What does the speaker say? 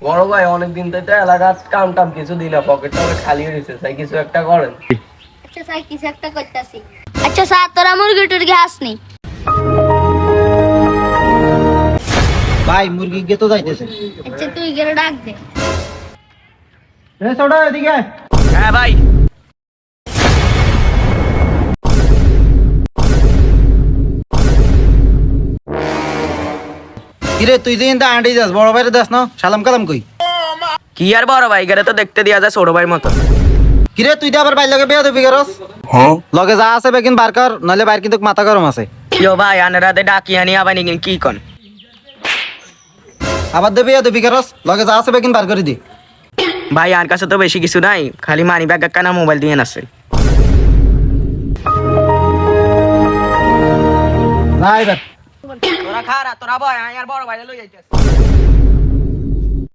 বড় ভাই অনেকদিন তো এলাকার কাম টাম কিছু দিই না, পকেটটা খালি হয়েছে, তাই কিছু একটা করেন। আচ্ছা স্যার কিছু একটা করতেছি। আচ্ছা স্যার তোরা মুরগি টুরগি আসনি? ভাই মুরগি গে তো যাইতেছে। আচ্ছা তুই গেলে ডাক দে। এ ছোট এদিকে আয়। হ্যাঁ ভাই। কিরে তুই যে ইন্দা আন্টি যাস বড় ভাইরে দাস না সালাম কালাম কই? কি আর বড় ভাই, গেলে তো দেখতে দিয়া যায় ছোট ভাইয়ের মতো। কিরে তুই তো আবার বাইর লগে বিয়া দিবি গরস? লগে যা আছে বেকিন বার কর, নইলে বাইর কিন্তু মাথা গরম আছে। ইয়ো ভাই আনারাতে ডাকি আনি আবার নিগিন কি কন? আবার দে বিয়া দিবি গরস, লগে যা আছে বেকিন বার করে দি। ভাই আর কাছে তো বেশি কিছু নাই, খালি মানি ব্যাগ কানা মোবাইল দিয়ে আছে। না এবার তোরা খারা তোরা বয়, আমি আর বড় ভাই লই যাইতেছি।